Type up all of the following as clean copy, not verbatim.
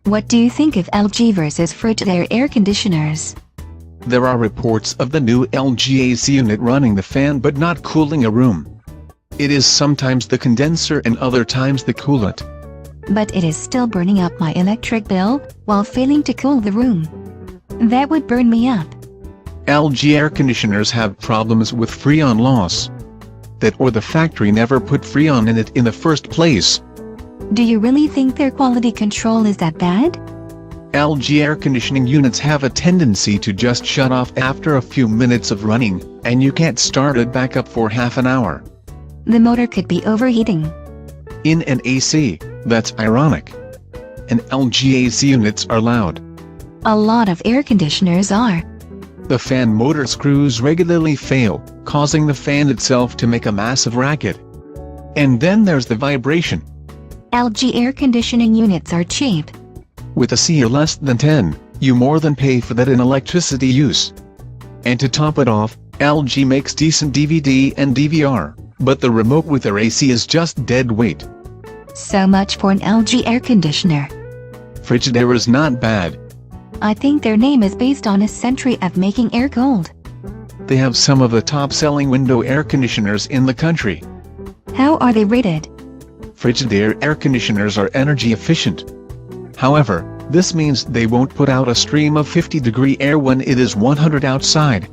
What do you think of LG versus Frigidaire air conditioners? There are reports of the new LG AC unit running the fan but not cooling a room. It is sometimes the condenser and other times the coolant. But it is still burning up my electric bill, while failing to cool the room. That would burn me up. LG air conditioners have problems with Freon loss. That or the factory never put Freon in it in the first place. Do you really think their quality control is that bad? LG air conditioning units have a tendency to just shut off after a few minutes of running, and you can't start it back up for half an hour. The motor could be overheating. In an AC, that's ironic. And LG AC units are loud. A lot of air conditioners are. The fan motor screws regularly fail, causing the fan itself to make a massive racket. And then there's the vibration. LG air conditioning units are cheap. With a CA less than 10, you more than pay for that in electricity use. And to top it off, LG makes decent DVD and DVR, but the remote with their AC is just dead weight. So much for an LG air conditioner. Frigidaire is not bad. I think their name is based on a century of making air cold. They have some of the top-selling window air conditioners in the country. How are they rated? Frigidaire air conditioners are energy efficient. However, this means they won't put out a stream of 50-degree air when it is 100 outside.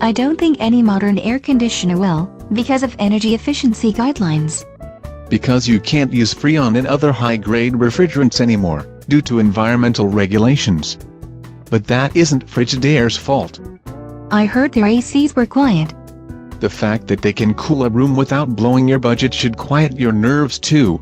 I don't think any modern air conditioner will, because of energy efficiency guidelines. Because you can't use Freon and other high-grade refrigerants anymore, due to environmental regulations. But that isn't Frigidaire's fault. I heard their ACs were quiet. The fact that they can cool a room without blowing your budget should quiet your nerves too.